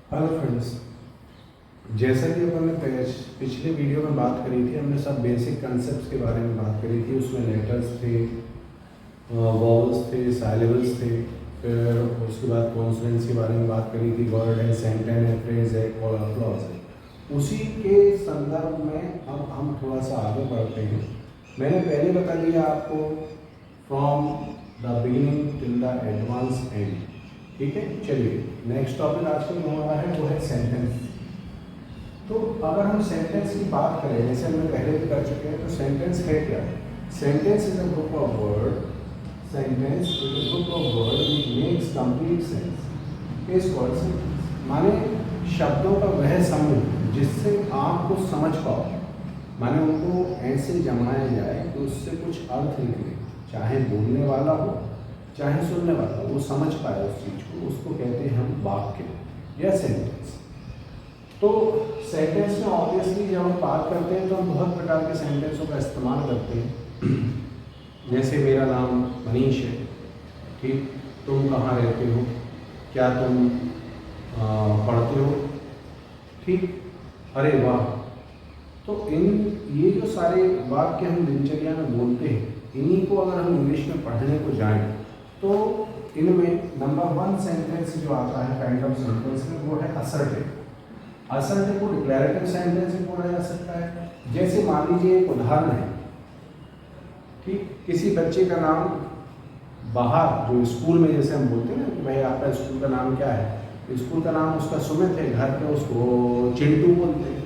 Hello friends, जैसा कि अपन ने पिछले वीडियो में बात करी थी, हमने सब बेसिक कंसेप्ट के बारे में बात करी थी। उसमें लेटर्स थे, वॉवल्स थे, साइलेबल्स थे, फिर उसके बाद कॉन्सोनेंट्स के बारे में बात करी थी। वर्ड है, सेंटेंस है, फ्रेज है और क्लॉज है। उसी के संदर्भ में अब हम थोड़ा सा आगे बढ़ते हैं। मैंने पहले बता दिया आपको from the beginning till the advance and. ठीक है, चलिए नेक्स्ट टॉपिक आज का जो हमारा है वो है सेंटेंस। तो अगर हम सेंटेंस की बात करें, जैसे हमने पहले भी कर चुके हैं, तो सेंटेंस है क्या? Sentence is a group of word. Sentence is a group of word which makes complete sense is called sentence. माने शब्दों का वह समूह जिससे आप कुछ समझ पाओ, माने उनको ऐसे जमाया जाए कि उससे कुछ अर्थ निकले, चाहे बोलने वाला हो चाहे सुनने वाला हो, वो समझ पाए उस चीज़ को, उसको कहते हैं हम वाक्य या सेंटेंस। तो सेंटेंस में ऑब्वियसली जब हम बात करते हैं तो हम बहुत प्रकार के सेंटेंसों का इस्तेमाल करते हैं। जैसे मेरा नाम मनीष है, ठीक, तुम कहाँ रहते हो, क्या तुम पढ़ते हो, ठीक, अरे वाह। तो ये जो सारे वाक्य हम दिनचर्या में बोलते हैं, इन्हीं को अगर हम इंग्लिश में पढ़ने को जाएं तो इनमें नंबर 1 सेंटेंस जो आता है काइंड ऑफ सेंटेंस में, वो है असर्टिव। असर्टिव को डिक्लेरेटिव सेंटेंस भी बोला जा सकता है। जैसे मान लीजिए एक उदाहरण है, ठीक, किसी बच्चे का नाम बाहर जो स्कूल में जैसे हम बोलते हैं ना कि भाई आपका स्कूल का नाम क्या है, स्कूल का नाम उसका सुमित है, घर पे उसको चिंटू बोलते हैं।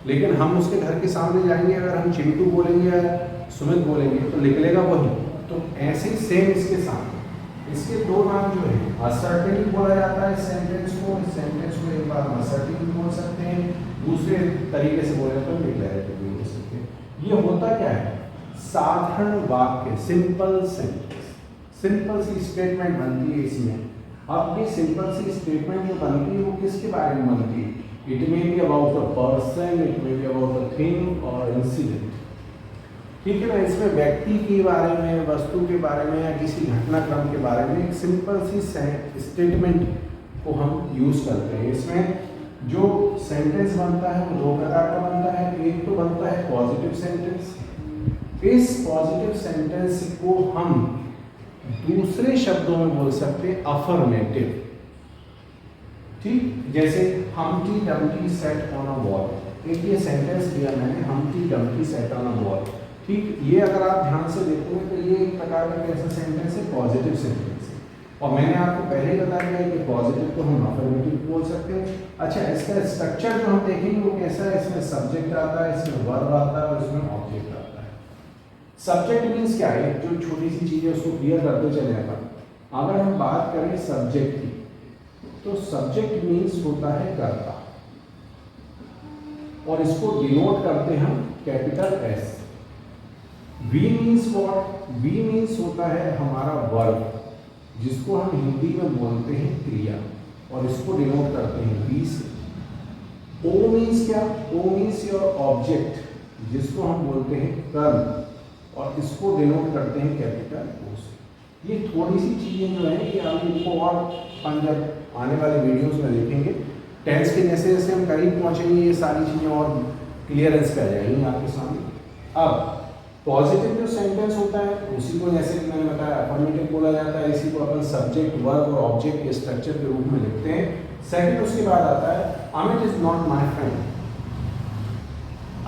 लेकिन हम उसके घर के सामने जाएंगे, अगर हम चिंटू बोलेंगे या सुमित बोलेंगे तो निकलेगा वही। तो ऐसे ही सेम इसके साथ इसके दो नाम जो है, असर्टिव बोला जाता है इस सेंटेंस को। इस सेंटेंस को एक बार असर्टिव भी बोल सकते हैं, दूसरे तरीके से बोले तो डिक्लेरेटिव भी बोल सकते हैं। ये होता क्या है? साधारण वाक्य, सिंपल सेंटेंस, सिंपल सी स्टेटमेंट बनती है इसमें। अब ये सिंपल सी स्टेटमेंट जो बनती है वो किसके बारे में बनती है? It may be about a person, it may be about a thing और इंसिडेंट। ठीक है ना, इसमें व्यक्ति के बारे में, वस्तु के बारे में या किसी घटनाक्रम के बारे में एक सिंपल सी स्टेटमेंट को हम यूज करते हैं। इसमें जो सेंटेंस बनता है वो दो प्रकार का बनता है। एक तो बनता है पॉजिटिव सेंटेंस। इस पॉजिटिव सेंटेंस को हम दूसरे शब्दों में बोल सकते हैं अफर्मेटिव। ठीक, जैसे हमटी Dumpty set on a wall. एक ये सेंटेंस दिया मैंने, हमटी Dumpty set on a wall. ठीक, ये अगर आप ध्यान से देखोगे तो ये एक प्रकार का कैसा सेंटेंस है? पॉजिटिव सेंटेंस है। और मैंने आपको पहले ही बता दिया है कि पॉजिटिव को हम अफर्मेटिव बोल सकते हैं। अच्छा, इसका स्ट्रक्चर जो हम देखेंगे वो कैसा है? इसमें सब्जेक्ट आता है, इसमें वर्ब आता है और इसमें ऑब्जेक्ट आता है। सब्जेक्ट मीन्स क्या है? जो छोटी सी चीज़ है उसको क्लियर करते चले अपन। अगर हम बात करें सब्जेक्ट की, तो सब्जेक्ट मीन्स होता है कर्ता, और इसको डिनोट करते हैं हम capital S. We means what? We means होता है हमारा वर्ब, जिसको हम हिंदी में बोलते हैं क्रिया, और इसको डिनोट करते हैं वी से। ओ मीन्स क्या? ओ मीन्स योर ऑब्जेक्ट, जिसको हम बोलते हैं कर्म, और इसको डिनोट करते हैं कैपिटल ओ से। ये थोड़ी सी चीजें जो है, ये हम इनको और हम जब आने वाले वीडियोस में देखेंगे, टेंस के जैसे जैसे हम करीब पहुंचेंगे ये सारी चीजें और क्लियरेंस पे आ जाएंगी आपके सामने। अब पॉजिटिव जो सेंटेंस होता है उसी को, जैसे कि मैंने बताया, अफर्मेटिव बोला जाता है। इसी को अपन सब्जेक्ट, वर्ब और ऑब्जेक्ट के स्ट्रक्चर के रूप में लिखते हैं। सेकंड उसके बाद आता है Amit is not my friend.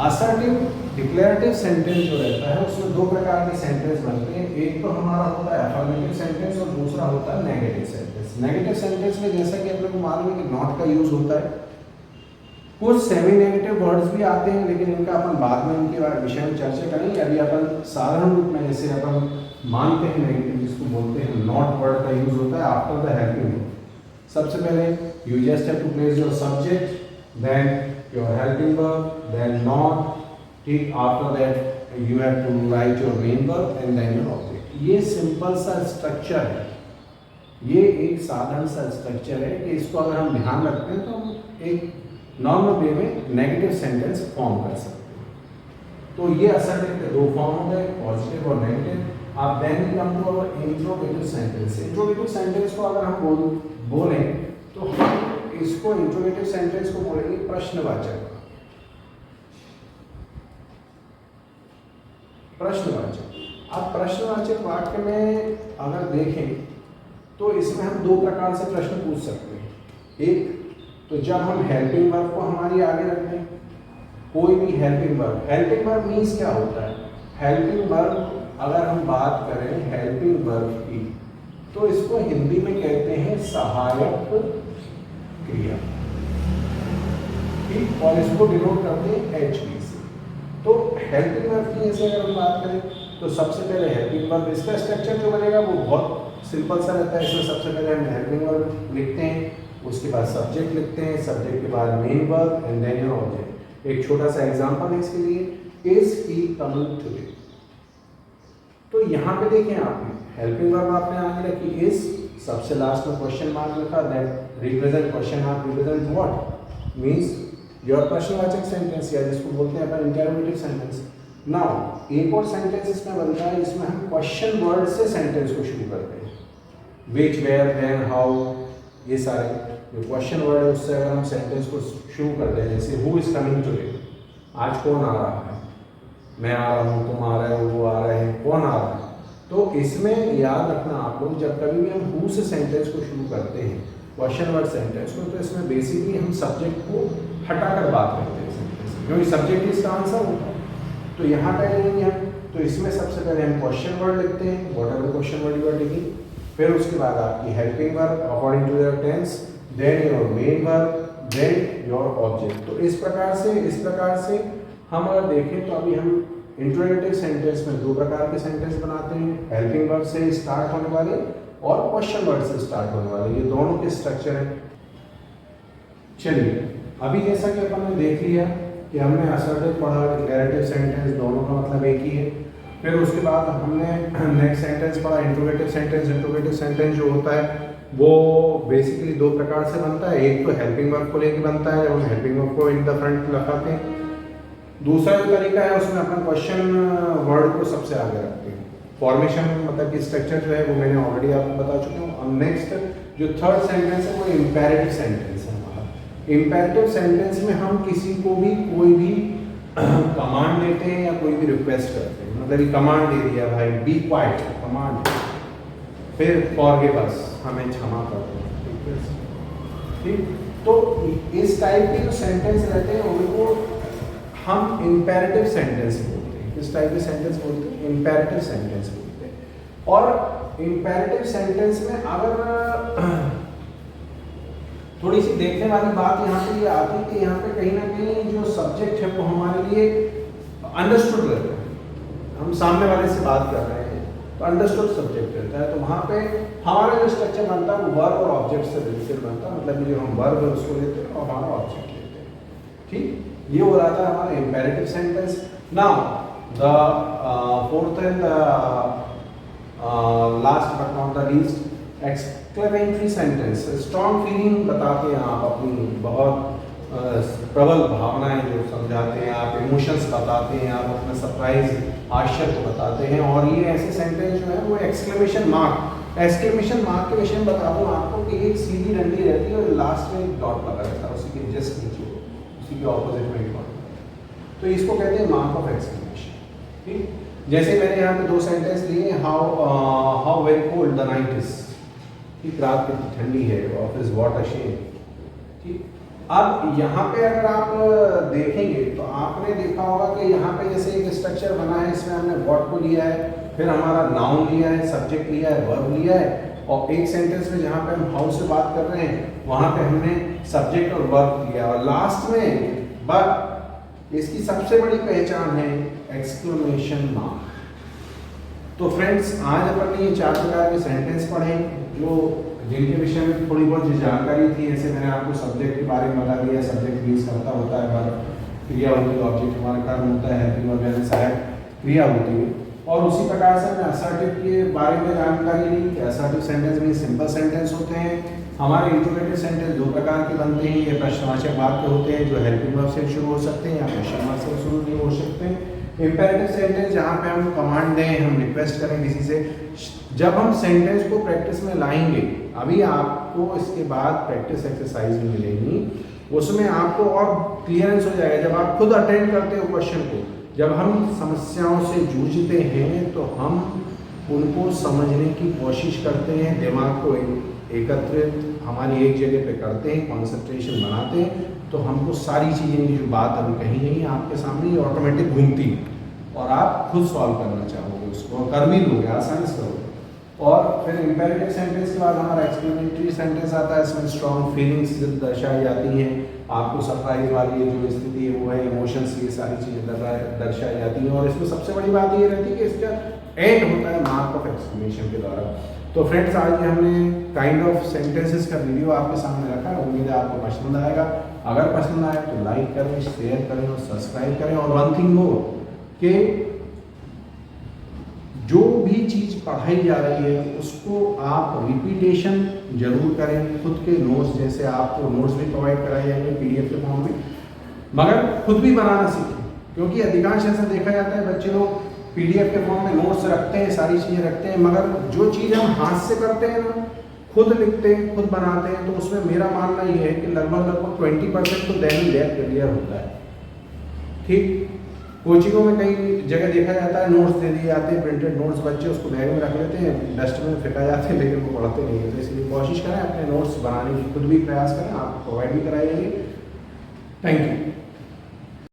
Assertive declarative sentence जो रहता है उसमें दो प्रकार के सेंटेंस बनते हैं। एक तो हमारा होता है अफर्मेटिव सेंटेंस और दूसरा होता है नेगेटिव सेंटेंस। नेगेटिव सेंटेंस में जैसा कि अपने को मालूम है कि नॉट का यूज होता है। कुछ सेमी नेगेटिव वर्ड्स भी आते हैं, लेकिन इनका अपन बाद में इनके विषय में चर्चा करेंगे। अभी अपन साधारण रूप में जैसे अपन मानते हैं नेगेटिव जिसको बोलते हैं नॉट वर्ड का यूज होता है आफ्टर द हेल्पिंग वर्ब। सबसे पहले you just have to place your subject, then your helping verb, then not. ठीक, after that you have to write your main verb and then your object. ये simple सा structure है, ये एक साधारण सा स्ट्रक्चर है कि इसको अगर हम ध्यान रखते हैं तो हम एक नॉर्मल वे में नेगेटिव सेंटेंस फॉर्म कर सकते हैं। तो ये असर्टिव के दो फॉर्म हो गए, पॉजिटिव और नेगेटिव। आप then come to our interrogative sentence. Interrogative sentence को अगर हम बोलें तो हम इसको इंट्रोगेटिव सेंटेंस को बोलेंगे प्रश्नवाचक। प्रश्नवाचक। अब प्रश्नवाचक वाक्य में अगर देखें तो इसमें हम दो प्रकार से प्रश्न पूछ सकते हैं। एक तो जब हम हेल्पिंग वर्ब को हमारी आगे रख दें, कोई भी हेल्पिंग वर्ब मीन्स क्या होता है? हेल्पिंग वर्ब अगर हम बात करें हेल्पिंग वर्ब की तो इसको हिंदी में कहते हैं सहायक क्रिया, ठीक, और इसको डिनोट करते हैं HV से। तो हेल्पिंग वर्ब की जैसे अगर हम बात करें तो सबसे पहले हेल्पिंग वर्ब, इसका स्ट्रक्चर जो बनेगा वो बहुत सिंपल सा रहता है। इसमें सबसे पहले हम हेल्पिंग वर्ब लिखते हैं, उसके बाद सब्जेक्ट लिखते हैं, सब्जेक्ट के बाद main verb and then your object. एक छोटा सा एग्जांपल है इसके लिए, इज ही कमिंग टुडे। तो यहाँ पे देखें आपने हेल्पिंग वर्ब आपने आगे रखी इज, सबसे लास्ट में क्वेश्चन मार्क लिखा, that represent question mark represent what means your प्रश्नवाचक सेंटेंस, या जिसको बोलते हैं अपन इंटरोगेटिव सेंटेंस। नाउ एक और सेंटेंस इसमें बनता है, इसमें हम क्वेश्चन वर्ड से सेंटेंस को शुरू करते हैं, व्हिच, वेयर, व्हेन, हाउ, ये सारे जो क्वेश्चन वर्ड है उससे अगर हम सेंटेंस को शुरू करते हैं, जैसे हु इज कमिंग टुडे, आज कौन आ रहा है, मैं आ रहा हूँ, तुम आ रहे हो, वो आ रहे हैं, कौन आ रहा है। तो इसमें याद रखना आप लोग, जब कभी भी हम हु से सेंटेंस को शुरू करते हैं क्वेश्चन वर्ड सेंटेंस को, तो इसमें बेसिकली हम सब्जेक्ट को हटाकर बात करते हैं सेंटेंस में, क्योंकि सब्जेक्ट इसका आंसर होता है। तो यहाँ पे लेंगे हम, तो इसमें सबसे पहले हम क्वेश्चन वर्ड लिखते हैं, whatever question word you are taking, फिर उसके बाद आपकी helping verb according to their tense, then your main verb, then your object. तो इस प्रकार से हम अगर देखें तो अभी हम इंट्रोगेटिव सेंटेंस में दो प्रकार के सेंटेंस बनाते हैं, हेल्पिंग वर्ब से स्टार्ट होने वाले और क्वेश्चन वर्ड से स्टार्ट होने वाले, ये दोनों के स्ट्रक्चर हैं। चलिए अभी जैसा कि अपन ने देख लिया कि हमने असर्टिव पढ़ा, डिक्लेरेटिव सेंटेंस, दोनों का मतलब एक ही है। फिर उसके बाद हमने नेक्स्ट सेंटेंस पढ़ा इंट्रोगेटिव सेंटेंस। इंट्रोगेटिव सेंटेंस जो होता है वो बेसिकली दो प्रकार से बनता है, एक तो हेल्पिंग वर्ब को लेकर बनता है, जब हम हेल्पिंग वर्ब को इन द फ्रंट लगाते हैं। दूसरा जो तरीका है उसमें अपन क्वेश्चन वर्ड को सबसे आगे रखते हैं। फॉर्मेशन मतलब कि स्ट्रक्चर जो है वो मैंने ऑलरेडी आपको बता चुका हूँ। अब नेक्स्ट जो थर्ड सेंटेंस है वो इम्पेरेटिव सेंटेंस है हमारा। इम्पेरेटिव सेंटेंस में हम किसी को भी कोई भी कमांड देते हैं या कोई भी रिक्वेस्ट करते हैं, मतलब ये कमांड दे दिया भाई बी क्वाइट, कमांड, फिर फॉरगिव अस, हमें क्षमा कर दो, ठीक। तो इस टाइप के जो सेंटेंस रहते हैं उनको हम इम्पेरेटिव सेंटेंस बोलते हैं। किस टाइप के सेंटेंस बोलते हैं? इम्पेरेटिव सेंटेंस बोलते हैं। और इम्पेरेटिव सेंटेंस में अगर थोड़ी सी देखने वाली बात यहाँ पे ये आती है कि यहाँ पे कहीं ना कहीं जो सब्जेक्ट है वो हमारे लिए अंडरस्टूड रहता है। हम सामने वाले से बात कर रहे हैं तो अंडरस्टूड सब्जेक्ट रहता है, तो वहाँ पे हमारा जो स्ट्रक्चर बनता है वो वर्ब और ऑब्जेक्ट से रिलेटेड बनता है, मतलब जो हम वर्ब है उसको लेते हैं और हमारा ऑब्जेक्ट लेते हैं, ठीक। ये हो रहा था हमारा imperative sentence. Now the fourth and last but not the least exclamatory sentence. Strong feeling बताते हैं आप अपनी, बहुत प्रबल भावनाएं जो समझाते हैं आप, इमोशंस बताते हैं आप, अपना सरप्राइज आश्चर्य को बताते हैं। और ये ऐसे सेंटेंस जो है वो एक्सक्लेमेशन मार्क के विषय में बता दूँ आपको कि एक सीधी डंडी रहती है और लास्ट में एक डॉट लगा रहता है, उसी के जस्ट नीचे, उसी के ऑपोजिट में एक डॉट, तो इसको कहते हैं मार्क ऑफ एक्सक्लेमेशन, ठीक। जैसे मैंने यहाँ पे दो सेंटेंस लिए, how very cold the night is, ठीक, रात कितनी ठंडी है, ऑफिस व्हाट अ शेम, ठीक। अब यहाँ पे अगर आप देखेंगे तो आपने देखा होगा कि यहाँ पे जैसे एक स्ट्रक्चर बना है, इसमें हमने व्हाट को लिया है, फिर हमारा नाउन लिया है, सब्जेक्ट लिया है, वर्ब लिया है, और एक सेंटेंस में जहाँ पे हम हाउ से बात कर रहे हैं वहाँ पे हमने सब्जेक्ट और वर्ब लिया, और लास्ट में बट इसकी सबसे बड़ी पहचान है एक्सक्लेमेशन मार्क। तो फ्रेंड्स आज अपन ने ये चार प्रकार के सेंटेंस पढ़े जो जिनके विषय में थोड़ी बहुत जो जानकारी थी। ऐसे मैंने आपको सब्जेक्ट के बारे में बता दिया, सब्जेक्ट मीन्स करता होता है, वर्ब क्रिया होती है, ऑब्जेक्ट हमारा कर्म होता है, हेल्पिंग वर्ब यानी सहायक क्रिया होती है। और उसी प्रकार से हमने असर्टिव के बारे में जानकारी ली कि असर्टिव सेंटेंस में सिंपल सेंटेंस होते हैं। हमारे इंट्रोगेटिव सेंटेंस दो प्रकार के बनते हैं, ये प्रश्नवाचक वाक्य होते हैं जो हेल्पिंग वर्ब से शुरू हो सकते हैं या क्वेश्चन मार्क से शुरू नहीं हो सकते हैं। इम्पेरेटिव सेंटेंस जहाँ पे हम कमांड दें, हम रिक्वेस्ट करें किसी से। जब हम सेंटेंस को प्रैक्टिस में लाएंगे, अभी आपको आपको इसके बाद प्रैक्टिस एक्सरसाइज में मिलेंगी, उसमें आपको और क्लियरेंस हो जाएगा। जब आप खुद अटेंड करते हो क्वेश्चन को, जब हम समस्याओं से जूझते हैं तो हम उनको समझने की कोशिश करते हैं, दिमाग को एकत्रित हमारी एक जगह पे करते हैं, कंसंट्रेशन बनाते हैं, तो हमको सारी चीज़ें की जो बात अभी कही गई है आपके सामने ये ऑटोमेटिक घूमती है और आप खुद सॉल्व करना चाहोगे उसको और कर भी लोगे, आसानी से करोगे। और फिर इम्पेरेटिव सेंटेंस के बाद हमारा एक्सप्लेनेटरी सेंटेंस आता है। इसमें स्ट्रॉन्ग फीलिंग्स दर्शाई जाती हैं, आपको सरप्राइज वाली जो स्थिति है वो है, इमोशंस, ये सारी चीज़ें दर्शाई जाती हैं। और इसमें सबसे बड़ी बात ये रहती है कि इसका एंड होता है मार्क ऑफ एक्सक्लेमेशन के द्वारा। तो फ्रेंड्स, आज हमने काइंड ऑफ सेंटेंसेस का वीडियो आपके सामने रखा है, उम्मीद है आपको पसंद आएगा। अगर पसंद आए तो लाइक करें, शेयर करें और सब्सक्राइब करें। और वन थिंग मोर कि जो भी चीज़ पढ़ाई जा रही है उसको आप रिपीटेशन जरूर करें। खुद के नोट्स, जैसे आपको नोट्स भी प्रोवाइड कराए जाएंगे PDF के फॉर्म में, मगर खुद भी बनाना सीखें, क्योंकि अधिकांश ऐसा देखा जाता है बच्चे लोग PDF के फॉर्म में नोट्स रखते हैं, सारी चीज़ें रखते हैं, मगर जो चीज़ हम हाथ से करते हैं ना, खुद लिखते हैं, खुद बनाते हैं, तो उसमें मेरा मानना ये है कि लगभग 20% तो देन दैट क्लियर होता है। ठीक, कोचिंगों में कई जगह देखा जाता है नोट्स दे दिए जाते हैं, प्रिंटेड नोट्स, बच्चे उसको बैग में रख लेते हैं, डस्टबिन में फेंका जाते हैं, लेकिन वो पढ़ते नहीं है। तो इसलिए कोशिश करें अपने नोट्स बनाने की, खुद भी प्रयास करें, आपको प्रोवाइड भी कराएंगे। Thank you.